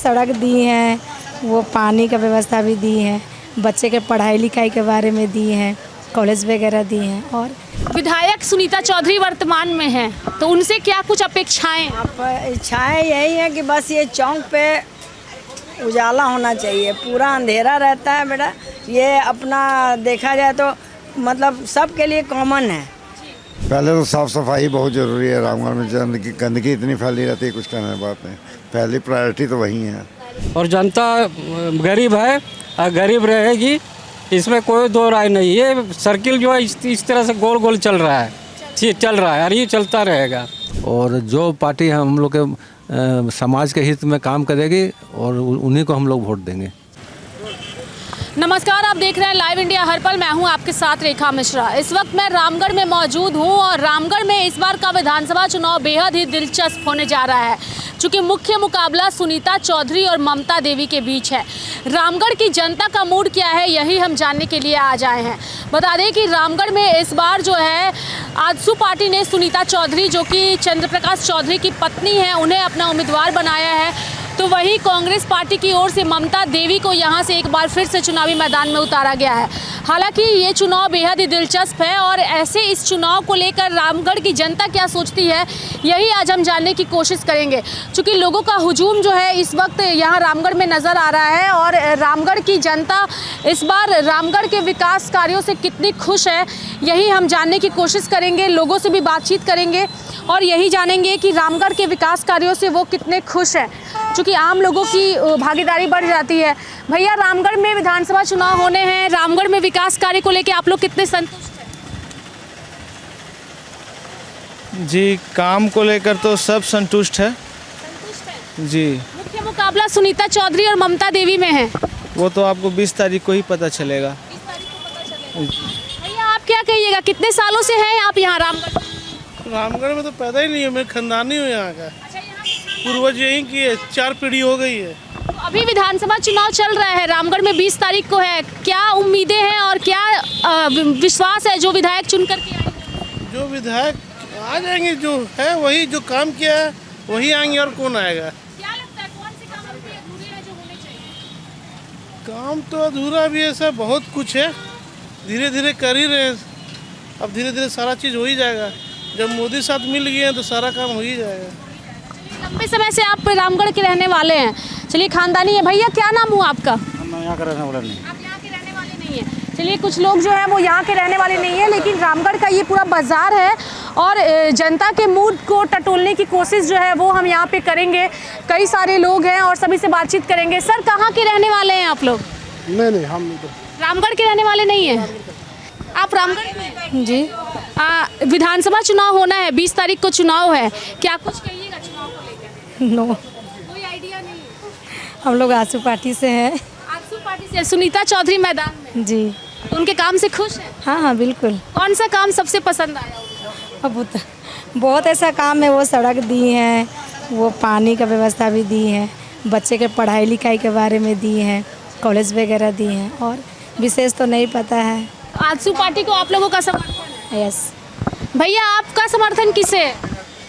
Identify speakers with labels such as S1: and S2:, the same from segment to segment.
S1: सड़क दी हैं, वो पानी का व्यवस्था भी दी है, बच्चे के पढ़ाई लिखाई के बारे में दी हैं, कॉलेज वगैरह दी हैं। और
S2: विधायक सुनीता चौधरी वर्तमान में हैं, तो उनसे क्या कुछ अपेक्षाएं?
S3: इच्छाएँ यही है कि बस ये चौक पे उजाला होना चाहिए। पूरा अंधेरा रहता है बेटा, ये अपना देखा जाए तो मतलब सबके लिए कॉमन है।
S4: पहले तो साफ़ सफाई बहुत ज़रूरी है। रामगढ़ में गंदगी इतनी फैली रहती है, कुछ कहने की बात नहीं। पहली प्रायोरिटी तो वही है। और
S5: जनता गरीब है और गरीब रहेगी, इसमें कोई दो राय नहीं। ये सर्किल जो है इस तरह से गोल गोल चल रहा है और ये चलता रहेगा।
S6: और जो पार्टी हम लोग के समाज के हित में काम करेगी और उन्हीं को हम लोग वोट देंगे।
S2: नमस्कार, आप देख रहे हैं लाइव इंडिया हर पल। मैं हूं आपके साथ रेखा मिश्रा। इस वक्त मैं रामगढ़ में मौजूद हूं और रामगढ़ में इस बार का विधानसभा चुनाव बेहद ही दिलचस्प होने जा रहा है, चूँकि मुख्य मुकाबला सुनीता चौधरी और ममता देवी के बीच है। रामगढ़ की जनता का मूड क्या है, यही हम जानने के लिए आज आए हैं। बता दें कि रामगढ़ में इस बार जो है आजसू पार्टी ने सुनीता चौधरी, जो कि चंद्र प्रकाश चौधरी की पत्नी है, उन्हें अपना उम्मीदवार बनाया है। तो वहीं कांग्रेस पार्टी की ओर से ममता देवी को यहां से एक बार फिर से चुनावी मैदान में उतारा गया है। हालांकि ये चुनाव बेहद ही दिलचस्प है और ऐसे इस चुनाव को लेकर रामगढ़ की जनता क्या सोचती है, यही आज हम जानने की कोशिश करेंगे। क्योंकि लोगों का हुजूम जो है इस वक्त यहाँ रामगढ़ में नज़र आ रहा है और रामगढ़ की जनता इस बार रामगढ़ के विकास कार्यों से कितनी खुश है, यही हम जानने की कोशिश करेंगे। लोगों से भी बातचीत करेंगे और यही जानेंगे कि रामगढ़ के विकास कार्यों से वो कितने खुश हैं, क्योंकि आम लोगों की भागीदारी बढ़ जाती है। भैया, रामगढ़ में विधानसभा चुनाव होने हैं, रामगढ़ में विकास कार्य को लेकर आप लोग कितने संतुष्ट हैं?
S7: जी, काम को लेकर तो सब संतुष्ट है जी।
S2: मुख्य मुकाबला सुनीता चौधरी और ममता देवी में है।
S7: वो तो आपको 20 तारीख को ही पता चलेगा।
S2: भैया, आप क्या कहिएगा, कितने सालों से हैं आप यहाँ रामगढ़?
S7: रामगढ़ में तो पैदा ही नहीं है, मैं खानदानी हूँ यहाँ का। पूर्वज यहीं की है, 4 पीढ़ी हो गई है।
S2: तो अभी विधानसभा चुनाव चल रहा है, रामगढ़ में 20 तारीख को है। क्या उम्मीदें हैं और क्या विश्वास है जो विधायक चुनकर के आएंगे?
S7: जो विधायक आ जाएंगे, जो है वही, जो काम किया है वही आएंगे, और कौन आएगा?
S2: क्या लगता है कौन से काम अभी अधूरे हैं जो होने चाहिए?
S7: काम तो अधूरा भी है, सब बहुत कुछ है, धीरे धीरे कर ही रहे हैं। अब धीरे धीरे सारा चीज़ हो ही जाएगा। जब मोदी साथ मिल गए हैं तो सारा काम हो ही जाएगा।
S2: लंबे समय से आप रामगढ़ के रहने वाले हैं, चलिए खानदानी है। भैया, क्या नाम हुआ आपका?
S4: मैं यहाँ का रहने वाला नहीं।
S2: आप यहाँ के रहने वाले नहीं हैं। चलिए, कुछ लोग जो है वो यहाँ के रहने वाले नहीं है, लेकिन रामगढ़ का ये पूरा बाजार है और जनता के मूड को टटोलने की कोशिश जो है वो हम यहाँ पे करेंगे। कई सारे लोग हैं और सभी से बातचीत करेंगे। सर, कहाँ के रहने वाले हैं आप लोग?
S4: नहीं, हम तो
S2: रामगढ़ के रहने वाले नहीं हैं। आप रामगढ़ में?
S1: जी,
S2: विधानसभा चुनाव होना है, 20 तारीख को चुनाव है, क्या कुछ कहिएगा चुनाव को लेकर?
S1: नो,
S2: कोई आइडिया नहीं है।
S1: हम लोग आजसू पार्टी से हैं।
S2: आजसू पार्टी से सुनीता चौधरी मैदान में?
S1: जी,
S2: उनके काम से खुश हैं?
S1: हाँ, बिल्कुल।
S2: कौन सा काम सबसे पसंद आया?
S1: अब बहुत ऐसा काम है, वो सड़क दी हैं, वो पानी का व्यवस्था भी दी है, बच्चे के पढ़ाई लिखाई के बारे में दी हैं, कॉलेज वगैरह दी हैं, और विशेष तो नहीं पता है।
S2: आजसू पार्टी को आप लोगों का समर्थन है?
S1: यस।
S2: भैया, आपका समर्थन किसे है?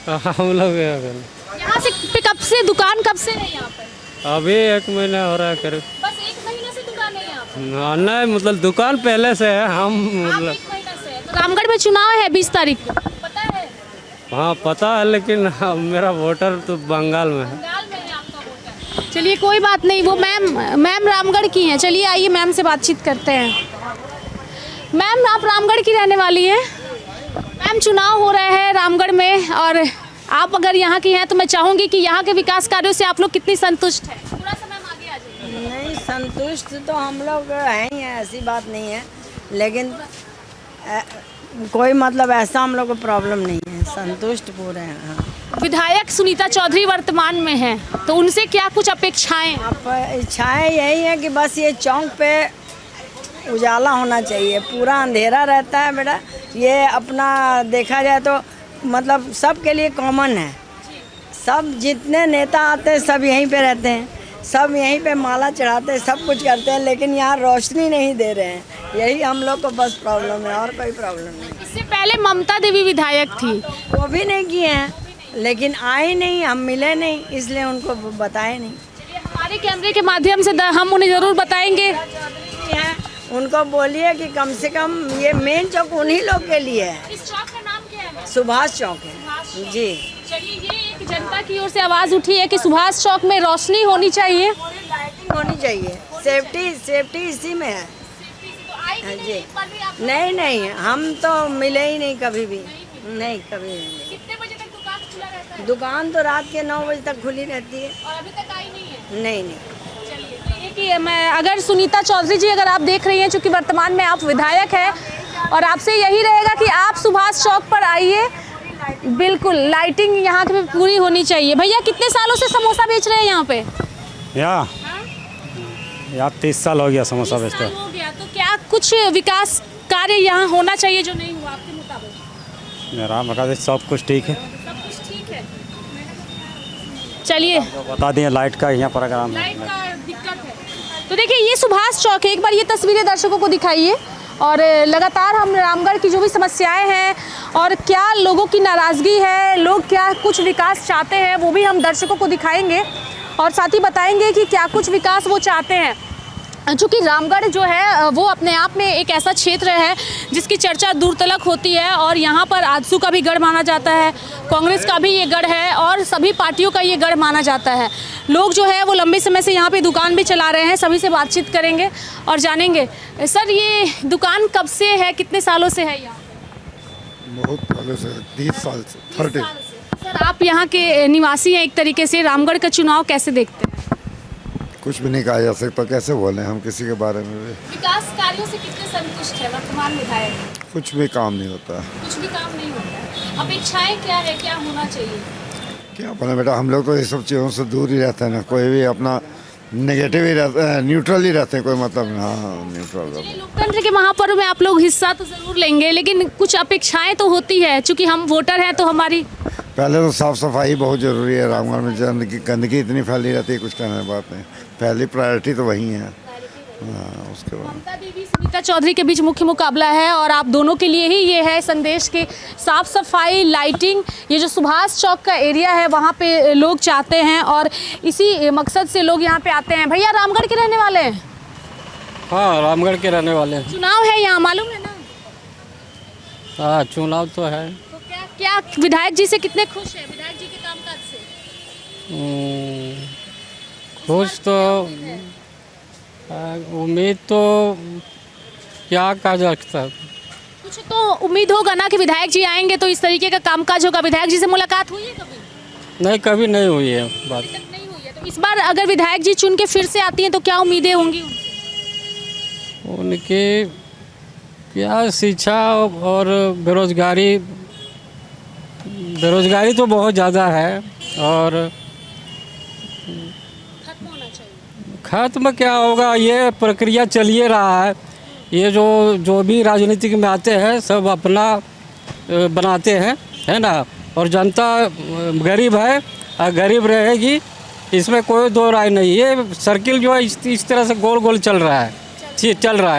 S5: हम लोग
S2: यहाँ से कब से दुकान कब से है यहाँ पर?
S5: अभी 1 महीना हो रहा है करीब।
S2: बस 1 महीने से दुकान है यहाँ पर?
S5: नहीं, मतलब दुकान पहले से है, हम मतलब
S2: 1 महीना से है। तो रामगढ़ में चुनाव है 20 तारीख को, पता है?
S5: हाँ, पता है, लेकिन मेरा वोटर तो बंगाल में है।
S2: बंगाल में है आपका वोटर। चलिए, कोई बात नहीं। वो मैम रामगढ़ की हैं। चलिए, आइए मैम से बातचीत करते हैं। मैम, आप रामगढ़ की रहने वाली हैं। मैम, चुनाव हो रहा है रामगढ़ में और आप अगर यहाँ की हैं तो मैं चाहूँगी कि यहाँ के विकास कार्यों से आप लोग कितनी संतुष्ट हैं? थोड़ा सा मैम आगे आ जाइए।
S3: नहीं, संतुष्ट तो हम लोग हैं ही हैं, ऐसी बात नहीं है, लेकिन कोई मतलब ऐसा हम लोग को प्रॉब्लम नहीं है, संतुष्ट पूरे हैं। हाँ।
S2: विधायक सुनीता चौधरी वर्तमान में हैं, तो उनसे क्या कुछ अपेक्षाएं?
S3: इच्छाएँ यही है कि बस ये चौक पे उजाला होना चाहिए। पूरा अंधेरा रहता है बेटा, ये अपना देखा जाए तो मतलब सबके लिए कॉमन है। सब जितने नेता आते हैं सब यहीं पे रहते हैं, सब यहीं पे माला चढ़ाते हैं, सब कुछ करते हैं, लेकिन यहाँ रोशनी नहीं दे रहे हैं। यही हम लोग को बस प्रॉब्लम है, और कोई प्रॉब्लम नहीं।
S2: इससे पहले ममता देवी विधायक थी,
S3: वो भी नहीं किए हैं, लेकिन आए नहीं, हम मिले नहीं, इसलिए उनको बताए नहीं।
S2: हमारे कैमरे के माध्यम से हम उन्हें जरूर बताएंगे।
S3: हैं, उनको बोलिए कि कम से कम ये मेन चौक उन्हीं लोग के लिए है।
S2: इस चौक का नाम क्या है?
S3: सुभाष चौक है जी।
S2: चलिए, ये एक जनता की ओर से आवाज उठी है कि सुभाष चौक में रोशनी होनी चाहिए,
S3: लाइटिंग होनी चाहिए, सेफ्टी इसी में है जी। नहीं, हम तो मिले ही नहीं कभी भी, नहीं कभी नहीं।
S2: कितने बजे तक दुकान खुला रहता है?
S3: दुकान तो रात के 9 बजे तक खुली रहती है।
S2: और अभी तक आई नहीं है?
S3: नहीं।
S2: चलिए, तो ये कि मैं अगर सुनीता चौधरी जी, अगर आप देख रही हैं, चूंकि वर्तमान में आप विधायक हैं, और आपसे यही रहेगा कि आप सुभाष चौक पर आइए, बिल्कुल लाइटिंग यहाँ पे पूरी होनी चाहिए। भैया, कितने सालों से समोसा बेच रहे हैं यहाँ पे?
S5: यहाँ 30 साल हो गया समोसा
S2: 30 साल हो गया, तो क्या कुछ विकास कार्य यहाँ होना चाहिए जो नहीं हुआ आपके मुताबिक?
S5: मेरा मुताबिक सब कुछ ठीक है।
S2: सब कुछ ठीक है। चलिए,
S5: बता दिए लाइट का यहाँ प्रोग्राम
S2: लाइट का दिक्कत है। तो देखिए, ये सुभाष चौक है। एक बार ये तस्वीरें दर्शकों को दिखाइए, और लगातार हम रामगढ़ की जो भी समस्याएं हैं और क्या लोगों की नाराज़गी है, लोग क्या कुछ विकास चाहते हैं, वो भी हम दर्शकों को दिखाएंगे, और साथ ही बताएंगे कि क्या कुछ विकास वो चाहते हैं। चूँकि रामगढ़ जो है वो अपने आप में एक ऐसा क्षेत्र है जिसकी चर्चा दूर तलक होती है, और यहाँ पर आजसू का भी गढ़ माना जाता है, कांग्रेस का भी ये गढ़ है, और सभी पार्टियों का ये गढ़ माना जाता है। लोग जो है वो लंबे समय से यहाँ पे दुकान भी चला रहे हैं। सभी से बातचीत करेंगे और जानेंगे। सर, ये दुकान कब से है, कितने सालों से है यहाँ?
S4: बहुत पहले से 30 साल से 30।
S2: सर, आप यहाँ के निवासी हैं एक तरीके से, रामगढ़ का चुनाव कैसे देखते हैं?
S4: कुछ भी नहीं कहा जा सकता, कैसे बोले हम किसी के बारे में भी।
S2: विकास कार्यों से कितने संतुष्ट है वर्तमान विधायक?
S4: कुछ भी काम नहीं होता।
S2: कुछ भी काम नहीं होता है। अपेक्षाएं क्या है, क्या होना चाहिए?
S4: क्या अपना बेटा, हम लोग तो ये सब चीज़ों से दूर ही रहते हैं ना, कोई भी अपना नेगेटिव ही रहता है, न्यूट्रल ही रहते हैं, कोई मतलब हाँ न्यूट्रल रहते हैं।
S2: लोकतंत्र के महापर्व में आप लोग हिस्सा तो जरूर लेंगे, लेकिन कुछ अपेक्षाएं तो होती है, क्योंकि हम वोटर हैं तो हमारी।
S4: पहले तो साफ़ सफाई बहुत ज़रूरी है। रामगढ़ में गंदगी इतनी फैली रहती है, कुछ कहने की बात नहीं। पहली प्रायोरिटी तो वही है। हाँ, उसके बाद
S2: ममता देवी, सुनीता चौधरी के बीच मुख्य मुकाबला है, और आप दोनों के लिए ही ये है संदेश कि साफ सफाई, लाइटिंग, ये जो सुभाष चौक का एरिया है वहाँ पे लोग चाहते हैं, और इसी मकसद से लोग यहाँ पे आते हैं। भैया, रामगढ़ के रहने वाले हैं?
S5: हाँ, रामगढ़ के रहने वाले हैं।
S2: चुनाव है यहाँ, मालूम है ना?
S5: हाँ, चुनाव तो है।
S2: तो क्या विधायक जी से कितने खुश हैं, विधायक जी के कामकाज से?
S5: खुश तो उम्मीद तो क्या कहा जा सकता है।
S2: कुछ तो उम्मीद होगा ना कि विधायक जी आएंगे तो इस तरीके का कामकाज होगा। विधायक जी से मुलाकात हुई है कभी?
S5: नहीं, कभी नहीं हुई है बात।
S2: अभी तक नहीं हुई है। तो इस बार अगर विधायक जी चुन के फिर से आती हैं तो क्या उम्मीदें होंगी
S5: उनकी? क्या शिक्षा और बेरोजगारी तो बहुत ज़्यादा है, और
S2: खत्म होना चाहिए।
S5: खत्म क्या होगा, ये प्रक्रिया चल ही रहा है। ये जो भी राजनीतिक में आते हैं सब अपना बनाते हैं, है ना, और जनता गरीब है और गरीब रहेगी, इसमें कोई दो राय नहीं। ये सर्किल जो है इस तरह से गोल गोल चल रहा है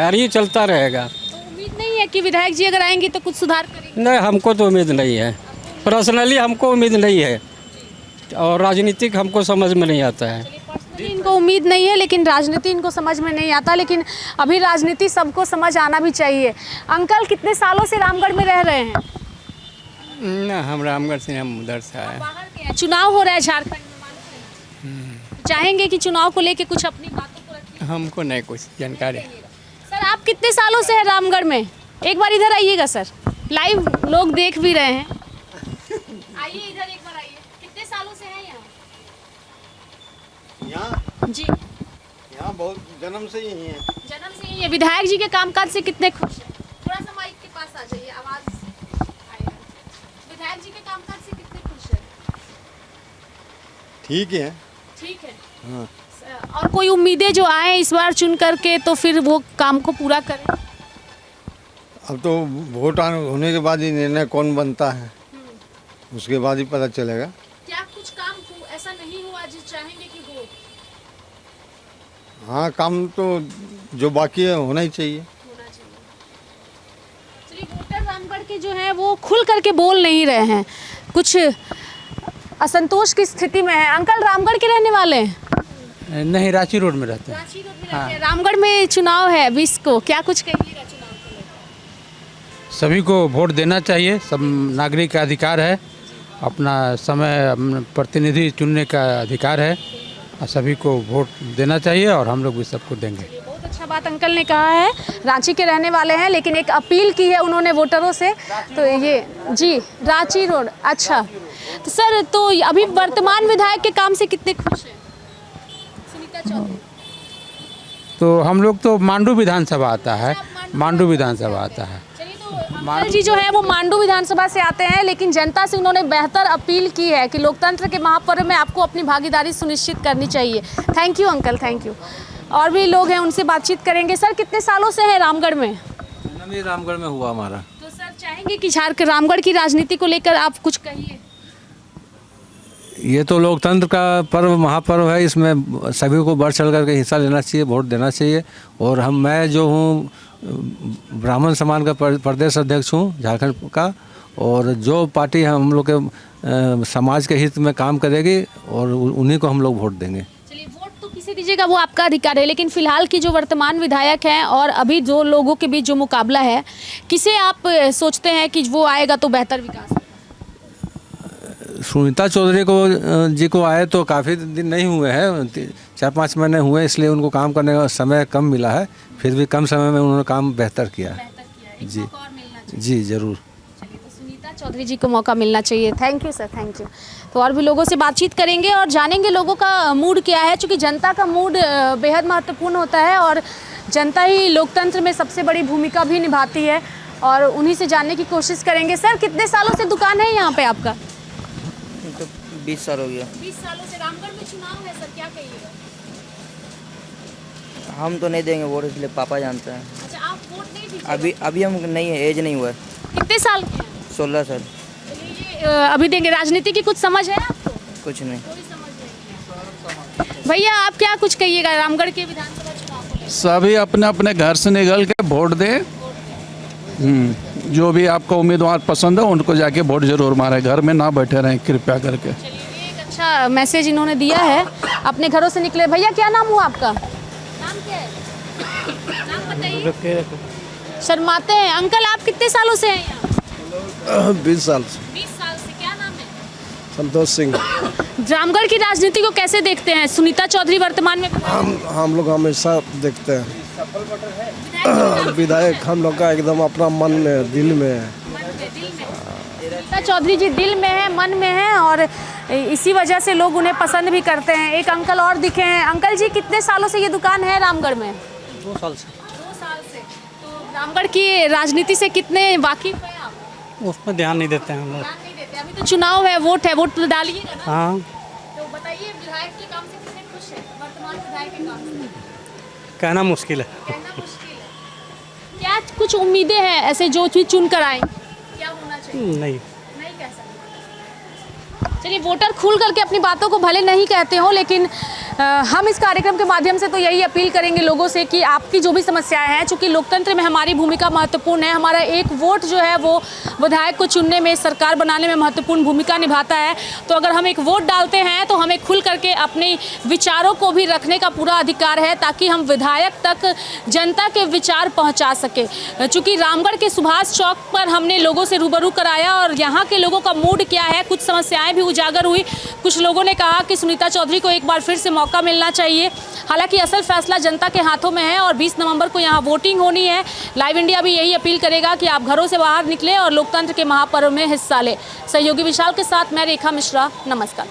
S5: और ये चलता रहेगा।
S2: तो उम्मीद नहीं है कि विधायक जी अगर आएंगे तो कुछ सुधार करेंगे?
S5: नहीं, हमको तो उम्मीद नहीं है, पर्सनली हमको उम्मीद नहीं है, और राजनीतिक हमको समझ में नहीं आता है।
S2: इनको उम्मीद नहीं है, लेकिन राजनीति इनको समझ में नहीं आता, लेकिन अभी राजनीति सबको समझ आना भी चाहिए। अंकल, कितने सालों से रामगढ़ में रह रहे हैं?
S8: ना, हम रामगढ़ से, हम उधर से आए।
S2: बाहर के हैं। चुनाव हो रहा है झारखंड में, मालूम है? चाहेंगे कि चुनाव को लेके कुछ अपनी बातों को रखें?
S8: हमको नहीं कुछ जानकारी।
S2: सर, आप कितने सालों से हैं रामगढ़ में? एक बार इधर आइएगा सर, लाइव लोग देख भी रहे हैं। आइए इधर एक बार आइए। कितने सालों से हैं यहाँ? जी,
S4: यहाँ बहुत जन्म से ही है।
S2: जन्म से ही है। विधायक जी के कामकाज से कितने खुश हैं? थोड़ा सा माइक के पास आ जाइए, आवाज आएगा। विधायक जी के कामकाज से कितने खुश हैं?
S4: ठीक है।
S2: ठीक है। हाँ। और कोई उम्मीदें जो आए इस बार चुन करके तो फिर वो काम को पूरा करें?
S9: अब तो वोट होने के बाद ही निर्णय कौन बनता है, उसके बाद ही पता चलेगा।
S2: क्या कुछ काम ऐसा नहीं हुआ जो चाहेंगे कि हो?
S9: हाँ, काम तो जो बाकी है होना ही चाहिए।
S2: चलिए, वोटर रामगढ़ के जो हैं वो खुल करके बोल नहीं रहे हैं, कुछ असंतोष की स्थिति में है। अंकल, रामगढ़ के रहने वाले हैं?
S8: नहीं, रांची रोड में रहते हैं।
S2: रांची रोड में रहते हैं। रामगढ़ में चुनाव है 20 को, क्या कुछ कहिएगा चुनाव को लेकर?
S8: सभी को वोट देना चाहिए, सब नागरिक का अधिकार है, अपना समय प्रतिनिधि चुनने का अधिकार है और सभी को वोट देना चाहिए और हम लोग भी सबको देंगे।
S2: बहुत अच्छा बात अंकल ने कहा है। रांची के रहने वाले हैं लेकिन एक अपील की है उन्होंने वोटरों से। तो ये जी रांची रोड, अच्छा तो सर, तो अभी वर्तमान विधायक के काम से कितने खुश हैं सुनीता चौधरी?
S8: तो हम लोग तो मांडू विधानसभा आता है, मांडू विधानसभा आता है।
S2: चलिए, तो अंकल जी जो है वो मांडू विधानसभा से आते हैं लेकिन जनता से उन्होंने बेहतर अपील की है कि लोकतंत्र के महापर्व में आपको अपनी भागीदारी सुनिश्चित करनी चाहिए। Thank you uncle, thank you. और भी लोग हैं, उनसे बातचीत करेंगे। सर, कितने सालों से है रामगढ़ में?
S6: भी रामगढ़ में हुआ हमारा।
S2: तो सर चाहेंगे कि झारखंड रामगढ़ की राजनीति को लेकर आप कुछ कहिए।
S6: ये तो लोकतंत्र का पर्व, महापर्व है, इसमें सभी को बढ़ चढ़ करके हिस्सा लेना चाहिए, वोट देना चाहिए। और मैं जो हूँ ब्राह्मण समाज का प्रदेश अध्यक्ष हूँ झारखंड का, और जो पार्टी हम लोग के समाज के हित में काम करेगी और उन्हीं को हम लोग वोट देंगे।
S2: चलिए, वोट तो किसे दीजिएगा वो आपका अधिकार है, लेकिन फिलहाल की जो वर्तमान विधायक हैं और अभी जो लोगों के बीच जो मुकाबला है, किसे आप सोचते हैं कि वो आएगा तो बेहतर विकास?
S6: सुनीता चौधरी जी को आए तो काफ़ी दिन नहीं हुए हैं, 4-5 महीने हुए, इसलिए उनको काम करने का समय कम मिला है। फिर भी कम समय में उन्होंने काम बेहतर किया है। जी जी ज़रूर।
S2: चलिए, तो सुनीता चौधरी जी को मौका मिलना चाहिए। Thank you sir, thank you. तो और भी लोगों से बातचीत करेंगे और जानेंगे लोगों का मूड क्या है, क्योंकि जनता का मूड बेहद महत्वपूर्ण होता है और जनता ही लोकतंत्र में सबसे बड़ी भूमिका भी निभाती है और उन्हीं से जानने की कोशिश करेंगे। सर, कितने सालों से दुकान है यहाँ पे आपका?
S10: तो 20 साल हो गया।
S2: 20 सालों से। रामगढ़ में चुनाव है सर, क्या कहिएगा?
S10: हम तो नहीं देंगे वोट, इसलिए पापा जानते हैं।
S2: अच्छा, आप वोट नहीं दीजिए?
S10: अभी हम नहीं है, एज नहीं हुआ है।
S2: कितने साल के हैं?
S10: 16 साल।
S2: चलिए, अभी देंगे। राजनीति की कुछ समझ है आपको?
S10: कुछ नहीं।
S2: कोई समझ नहीं। भैया, आप क्या कुछ कहिएगा रामगढ़ के विधानसभा चुनाव को लेकर?
S11: सभी अपने अपने घर से निकल के वोट दें। जो भी आपको उम्मीदवार पसंद है उनको जाके वोट जरूर मारें, घर में ना बैठे रहें कृपया करके।
S2: चलिए, ये एक अच्छा मैसेज इन्होंने दिया है। अपने घरों से निकले। भैया, क्या नाम हुआ आपका? नाम क्या है? नाम बताइए। शर्माते हैं अंकल। आप कितने सालों से हैं यहाँ?
S9: 20 साल से।
S2: 20 साल से। क्या नाम है?
S9: संतोष सिंह।
S2: रामगढ़ की राजनीति को कैसे देखते हैं? सुनीता चौधरी वर्तमान में
S9: हम लोग हमेशा देखते हैं विधायक, हम लोग का एकदम अपना मन में, दिल में है।
S2: सुनीता चौधरी जी दिल में है, मन में है और इसी वजह से लोग उन्हें पसंद भी करते हैं। एक अंकल और दिखे हैं। अंकल जी, कितने सालों से ये दुकान है रामगढ़ में?
S8: 2 साल से।
S2: 2 साल से। तो रामगढ़ की राजनीति से कितने वाकिफ हैं आप?
S8: उसमें ध्यान नहीं देते हैं हम लोग।
S2: ध्यान नहीं देते। अभी तो चुनाव है, वोट है, वोट तो डालिएगा ना।
S8: हाँ।
S2: तो बताइए, विधायक के काम से कितने खुश हैं? वर्तमान विधायक के काम से
S8: कहना मुश्किल है।
S2: कहना मुश्किल है। क्या कुछ उम्मीदें हैं ऐसे जो भी चुन कर आएंगे? क्या होना चाहिए?
S8: नहीं
S2: कह सकते। चलिए, वोटर खुल करके अपनी बातों को भले नहीं कहते हो, लेकिन हम इस कार्यक्रम के माध्यम से तो यही अपील करेंगे लोगों से कि आपकी जो भी समस्याएं हैं, चूँकि लोकतंत्र में हमारी भूमिका महत्वपूर्ण है, हमारा एक वोट जो है वो विधायक को चुनने में, सरकार बनाने में महत्वपूर्ण भूमिका निभाता है। तो अगर हम एक वोट डालते हैं तो हमें खुल करके अपने विचारों को भी रखने का पूरा अधिकार है, ताकि हम विधायक तक जनता के विचार पहुँचा सके। चूँकि रामगढ़ के सुभाष चौक पर हमने लोगों से रूबरू कराया और यहाँ के लोगों का मूड क्या है, कुछ समस्याएँ भी उजागर हुई। कुछ लोगों ने कहा कि सुनीता चौधरी को एक बार फिर से मौका मिलना चाहिए। हालांकि असल फैसला जनता के हाथों में है और 20 नवंबर को यहाँ वोटिंग होनी है। लाइव इंडिया भी यही अपील करेगा कि आप घरों से बाहर निकलें और लोकतंत्र के महापर्व में हिस्सा लें। सहयोगी विशाल के साथ मैं रेखा मिश्रा, नमस्कार।